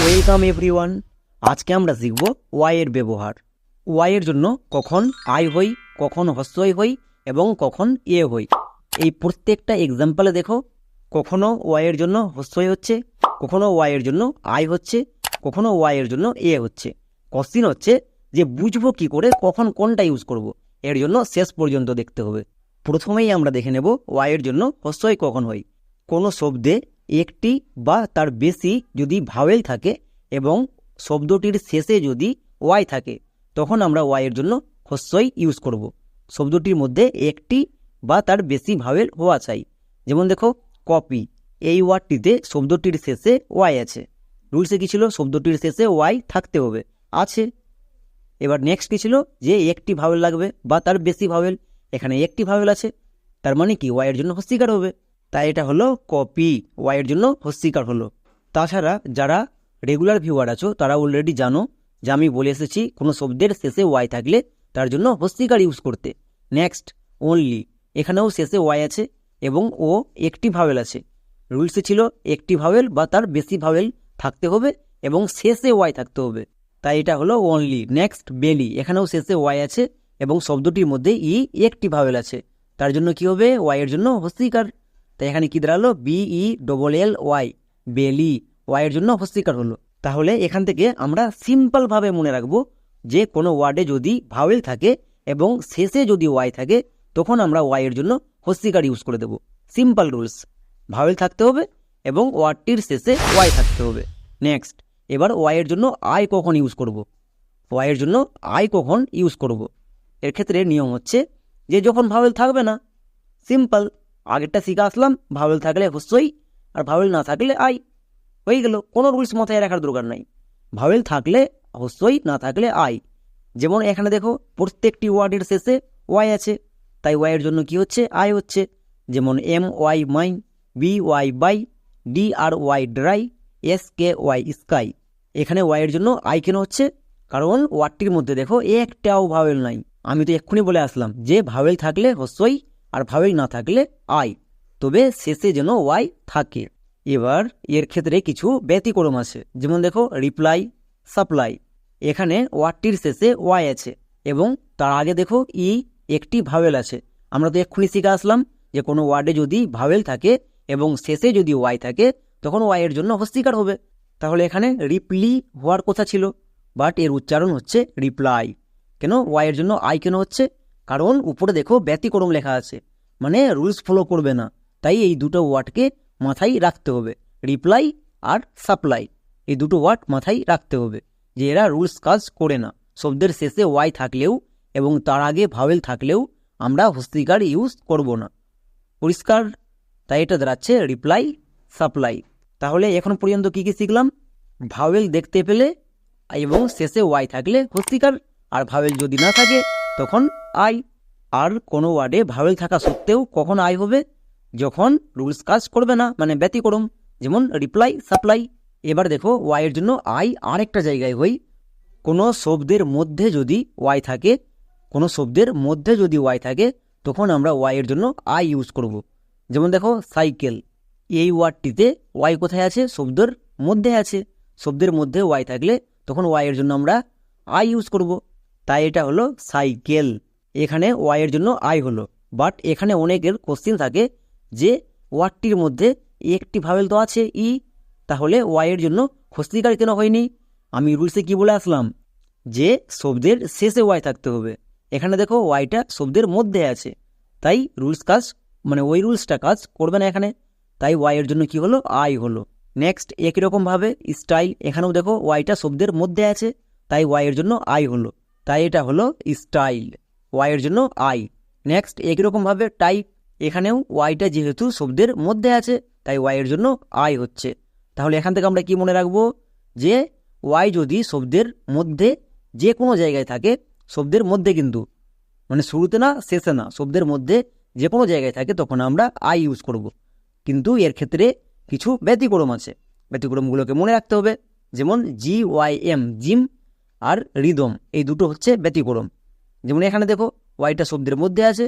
Welcome everyone. আজকে আমরা শিখব ওয়াই এর ব্যবহার। ওয়াই এর জন্য কখন আই হই, কখন হস্যই হই এবং কখন এ হই। এই প্রত্যেকটা এক্সাম্পলে দেখো, কখনো ওয়াই এর জন্য হস্যই হচ্ছে, কখনো ওয়াই এর জন্য আই হচ্ছে, কখনো ওয়াই এর জন্য এ হচ্ছে। কোশ্চিন হচ্ছে যে বুঝবো কি করে কখন কোনটা ইউজ করব। এর জন্য শেষ পর্যন্ত দেখতে হবে। প্রথমেই আমরা দেখে নেব ওয়াই এর জন্য হস্যই কখন হয়। কোনো শব্দে একটি বা তার বেশি যদি ভাওয়েল থাকে এবং শব্দটির শেষে যদি ওয়াই থাকে, তখন আমরা ওয়াই এর জন্য হস্যই ইউজ করব। শব্দটির মধ্যে একটি বা তার বেশি ভাওয়েল হওয়া চাই। যেমন দেখো, কপি, এই ওয়ার্ডটিতে শব্দটির শেষে ওয়াই আছে। রুলসে কি ছিল? শব্দটির শেষে ওয়াই থাকতে হবে, আছে। এবার নেক্সট কি ছিল? যে একটি ভাওয়েল লাগবে বা তার বেশি ভাওয়েল। এখানে একটি ভাওয়েল আছে, তার মানে কি ওয়াই এর জন্য হস্যিকার হবে। তাই এটা হলো কপি, ওয়াই এর জন্য হস্যিকার হলো। তাছাড়া যারা রেগুলার ভিউয়ার আছো তারা অলরেডি জানো যে আমি বলে এসেছি কোনো শব্দের শেষে ওয়াই থাকলে তার জন্য হস্যিকার ইউজ করতে। নেক্সট, অনলি, এখানেও শেষে ওয়াই আছে এবং ও একটি ভাওয়েল আছে। রুলসে ছিল একটি ভাওয়েল বা তার বেশি ভাওয়েল থাকতে হবে এবং শেষে ওয়াই থাকতে হবে। তাই এটা হলো অনলি। নেক্সট, বেলি, এখানেও শেষে ওয়াই আছে এবং শব্দটির মধ্যে একটি ভাওয়েল আছে, তার জন্য কি হবে? ওয়াই এর জন্য হস্যিকার। তাই এখানে কি দাঁড়ালো? BELLY, বেলি, ওয়াই এর জন্য হস্যিকার হলো। তাহলে এখান থেকে আমরা সিম্পল ভাবে মনে রাখবো যে কোনো ওয়ার্ডে যদি ভাওয়েল থাকে এবং শেষে যদি ওয়াই থাকে, তখন আমরা ওয়াই এর জন্য হস্যিকার ইউজ করে দেব। সিম্পল রুলস, ভাওয়েল থাকতে হবে এবং ওয়ার্ডটির শেষে ওয়াই থাকতে হবে। নেক্সট, এবার ওয়াই এর জন্য আই কখন ইউজ করব। ওয়াই এর জন্য আই কখন ইউজ করব, এর ক্ষেত্রে নিয়ম হচ্ছে যে যখন ভাওয়েল থাকবে না। সিম্পল, আগেরটা শিখে আসলাম, ভাওয়েল থাকলে হস্যই আর ভাওয়েল না থাকলে আই, হয়ে গেল। কোনো রুলস মাথায় রাখার দরকার নাই। ভাওয়েল থাকলে হস্যই, না থাকলে আই। যেমন এখানে দেখো, প্রত্যেকটি ওয়ার্ডের শেষে ওয়াই আছে, তাই ওয়াই এর জন্য কি হচ্ছে? আই হচ্ছে। যেমন MY mine, BY by, DRY dry, SKY sky. এখানে ওয়াই এর জন্য আই কেন হচ্ছে? কারণ ওয়ার্ডটির মধ্যে দেখো একটাও ভাওয়েল নাই। আমি তো এক্ষুনি বলে আসলাম যে ভাওয়েল থাকলে হস্যই আর ভাওয়েল না থাকলে আই, তবে শেষে যেন ওয়াই থাকে। এবার এর ক্ষেত্রে কিছু ব্যতিক্রম আছে। যেমন দেখো, রিপ্লাই, সাপ্লাই, এখানে ওয়ার্ডটির শেষে ওয়াই আছে এবং তার আগে দেখো একটি ভাওয়েল আছে। আমরা তো এক্ষুনি শিখে আসলাম যে কোনো ওয়ার্ডে যদি ভাওয়েল থাকে এবং শেষে যদি ওয়াই থাকে, তখন ওয়াই এর জন্য হস্যিকার হবে। তাহলে এখানে রিপ্লি হওয়ার কথা ছিল, বাট এর উচ্চারণ হচ্ছে রিপ্লাই। কেন? ওয়াই এর জন্য আই কেন হচ্ছে? কারণ উপরে দেখো ব্যতিক্রম লেখা আছে, মানে রুলস ফলো করবে না। তাই এই দুটো ওয়ার্ডকে মাথায় রাখতে হবে, রিপ্লাই আর সাপ্লাই। এই দুটো ওয়ার্ড মাথায় রাখতে হবে যে এরা রুলস কাজ করে না। শব্দের শেষে ওয়াই থাকলেও এবং তার আগে ভাওয়েল থাকলেও আমরা হস্যিকার ইউজ করব না। পরিষ্কার? তাই এটা দাঁড়াচ্ছে রিপ্লাই, সাপ্লাই। তাহলে এখন পর্যন্ত কি কি শিখলাম? ভাওয়েল দেখতে পেলে এবং শেষে ওয়াই থাকলে হস্যিকার, আর ভাওয়েল যদি না থাকে তখন আই। আর কোনো ওয়ার্ডে ভাওয়েল থাকা সত্ত্বেও কখন আই হবে? যখন রুলস কাজ করবে না, মানে ব্যতিক্রম। যেমন রিপ্লাই, সাপ্লাই। এবার দেখো, ওয়াই এর জন্য আই আরেকটা জায়গায় হই। কোনো শব্দের মধ্যে যদি ওয়াই থাকে, কোনো শব্দের মধ্যে যদি ওয়াই থাকে, তখন আমরা ওয়াই এর জন্য আই ইউজ করব। যেমন দেখো, সাইকেল, এই ওয়ার্ডটিতে ওয়াই কোথায় আছে? শব্দের মধ্যে আছে। শব্দের মধ্যে ওয়াই থাকলে তখন ওয়াই এর জন্য আমরা আই ইউজ করব। তাই এটা হলো সাইকেল। এখানে ওয়াই এর জন্য আই হলো। বাট এখানে অনেকের কোশ্চিন থাকে যে ওয়ার্ডটির মধ্যে একটি ভাওয়েল তো আছে তাহলে ওয়াই এর জন্য হস্যিকার কেন হয়নি? আমি রুলসে কি বলে আসলাম যে শব্দের শেষে ওয়াই থাকতে হবে। এখানে দেখো ওয়াইটা শব্দের মধ্যে আছে, তাই রুলস কাজ, মানে ওই রুলসটা কাজ করবে না এখানে। তাই ওয়াই এর জন্য কি হলো? আই হলো। নেক্সট, একই রকম ভাবে স্টাইল, এখানেও দেখো ওয়াইটা শব্দের মধ্যে আছে, তাই ওয়াই এর জন্য আই হলো। তাই এটা হলো স্টাইল, ওয়াই এর জন্য আই। নেক্সট, একই রকম ভাবে টাইপ, এখানেও ওয়াইটা যেহেতু শব্দের মধ্যে আছে, তাই ওয়াই এর জন্য আই হচ্ছে। তাহলে এখান থেকে আমরা কি মনে রাখবো? যে ওয়াই যদি শব্দের মধ্যে যে কোনো জায়গায় থাকে, শব্দের মধ্যে কিন্তু, মানে শুরুতে না, শেষে না, শব্দের মধ্যে যে কোনো জায়গায় থাকে, তখন আমরা আই ইউজ করব। কিন্তু এর ক্ষেত্রে কিছু ব্যতিক্রম আছে, ব্যতিক্রমগুলোকে মনে রাখতে হবে। যেমন GYM, জিম, আর রিদম, এই দুটো হচ্ছে ব্যতিক্রম। যেমন এখানে দেখো ওয়াইটা শব্দের মধ্যে আছে,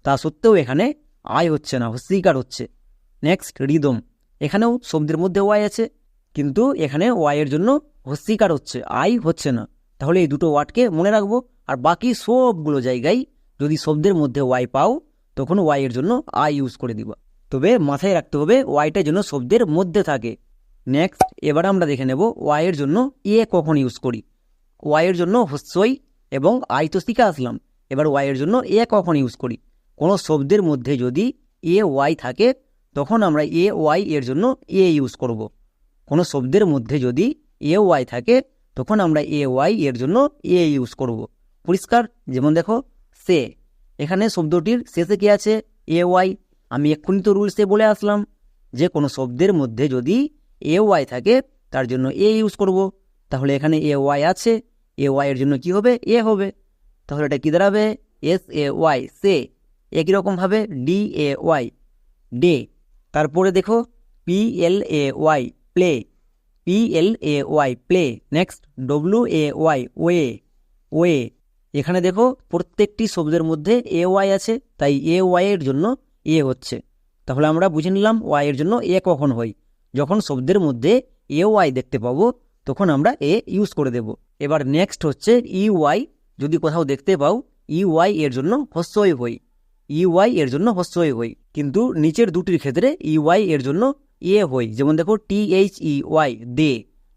তা সত্ত্বেও এখানে আই হচ্ছে না, হস্যিকার হচ্ছে। নেক্সট, রিদম, এখানেও শব্দের মধ্যে ওয়াই আছে কিন্তু এখানে ওয়াই এর জন্য হস্যিকার হচ্ছে, আই হচ্ছে না। তাহলে এই দুটো ওয়ার্ডকে মনে রাখবো। আর বাকি সবগুলো জায়গায় যদি শব্দের মধ্যে ওয়াই পাও তখন ওয়াই এর জন্য আই ইউজ করে দিবা। তবে মাথায় রাখতে হবে ওয়াইটা যেন শব্দের মধ্যে থাকে। নেক্সট এবার আমরা দেখে নেব ওয়াই এর জন্য এ কখন ইউজ করি। ওয়াই এর জন্য হস্যই এবং আই তো শিখে আসলাম। এবার ওয়াই এর জন্য এ কখন ইউজ করি। কোনো শব্দের মধ্যে যদি এ ওয়াই থাকে তখন আমরা এ ওয়াই এর জন্য এ ইউজ করব। কোনো শব্দের মধ্যে যদি এ ওয়াই থাকে তখন আমরা এ ওয়াই এর জন্য এ ইউজ করব। পরিষ্কার? যেমন দেখো সে, এখানে শব্দটির শেষে কি আছে? A Y. আমি এক্ষুনি তো রুলসে বলে আসলাম যে কোনো শব্দের মধ্যে যদি এ ওয়াই থাকে তার জন্য এ ইউজ করব। তাহলে এখানে এ ওয়াই আছে, এ ওয়াই এর জন্য কি হবে? এ হবে। তাহলে এটা কি দাঁড়াবে? S A Y, say. একই রকমভাবে ডি এ ওয়াই, ডে। তারপরে দেখো P L A Y, play, P L A Y, play. Next W A Y, way, way. এখানে দেখো প্রত্যেকটি শব্দের মধ্যে এ ওয়াই আছে, তাই এ ওয়াই এর জন্য এ হচ্ছে। তাহলে আমরা বুঝে নিলাম ওয়াই এর জন্য এ কখন হয়। যখন শব্দের মধ্যে এ ওয়াই দেখতে পাবো তখন আমরা এ ইউজ করে দেব। এবার নেক্সট হচ্ছে ই ওয়াই। যদি কোথাও দেখতে পাও ই ওয়াই এর জন্য হস্যই হই, ই ওয়াই এর জন্য হস্যই হই। কিন্তু নিচের দুটির ক্ষেত্রে ই ওয়াই এর জন্য এ হই। যেমন দেখো T H E Y, they.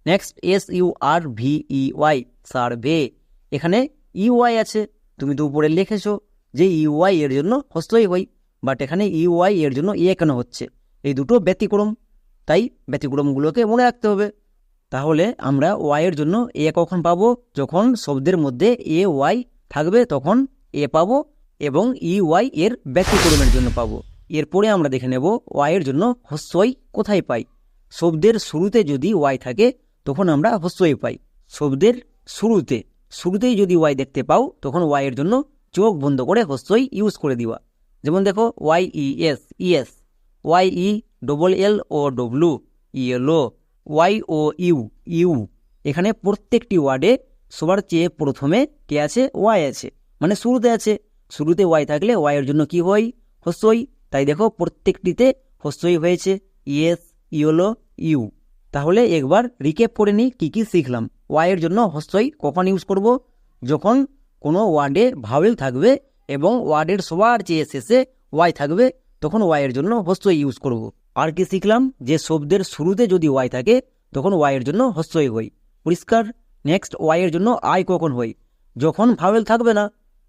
Next S U R V E Y, survey. এখানে ই ওয়াই আছে, তুমি তো উপরে লিখেছো যে ই ওয়াই এর জন্য হস্যই হই, বাট এখানে ই ওয়াই এর জন্য এ কেন হচ্ছে? এই দুটো ব্যতিক্রম, তাই ব্যতিক্রমগুলোকে মনে রাখতে হবে। তাহলে আমরা ওয়াই এর জন্য এ কখন পাবো? যখন শব্দের মধ্যে এ ওয়াই থাকবে তখন এ পাবো, এবং ই ওয়াই এর ব্যতিক্রমের জন্য পাবো। এরপরে আমরা দেখে নেব ওয়াই এর জন্য হস্যই কোথায় পাই। শব্দের শুরুতে যদি ওয়াই থাকে তখন আমরা হস্যই পাই। শব্দের শুরুতেই যদি ওয়াই দেখতে পাও তখন ওয়াই এর জন্য চোখ বন্ধ করে হস্যই ইউজ করে দিবা। যেমন দেখো Y E S, yes. Y E double L O W, yellow. Y O U, you. এখানে প্রত্যেকটি ওয়ার্ডে সবার চেয়ে প্রথমে কে আছে? ওয়াই আছে, মানে শুরুতে আছে। শুরুতে ওয়াই থাকলে ওয়াই এর জন্য কি হয়? হস্যই। তাই দেখো প্রত্যেকটিতে হস্যই হয়েছে, ইয়েস, ইয়েলো, ইউ। তাহলে একবার রিক্যাপ করে নিই কি কি শিখলাম। ওয়াই এর জন্য হস্যই কখন ইউজ করব? যখন কোনো ওয়ার্ডে ভাওয়েল থাকবে এবং ওয়ার্ডের সবার চেয়ে শেষে ওয়াই থাকবে তখন ওয়াই এর জন্য হস্যই ইউজ করব। আর কি শিখলাম? যে শব্দের শুরুতে যদি ওয়াই থাকে তখন ওয়াই এর জন্য হস্যই হই। পরিষ্কার? নেক্সট ওয়াই এর জন্য আই কখন হই? যখন ভাওয়েল থাকবে না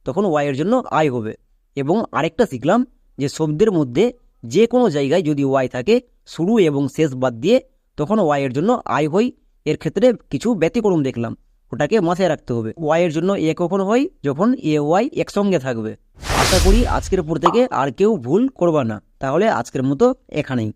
তখন ওয়াই এর জন্য আই হবে। এবং আরেকটা শিখলাম যে শব্দের মধ্যে যে কোনো জায়গায় যদি ওয়াই থাকে শুরু এবং শেষ বাদ দিয়ে তখন ওয়াই এর জন্য আই হই। এর ক্ষেত্রে কিছু ব্যতিক্রম দেখলাম, ওটাকে মাথায় রাখতে হবে। ওয়াই এর জন্য এ কখন হয়? যখন এ ওয়াই একসঙ্গে থাকবে। আশা করি আজকের পর থেকে আর কেউ ভুল করবা না। তাহলে আজকের মতো এখানেই।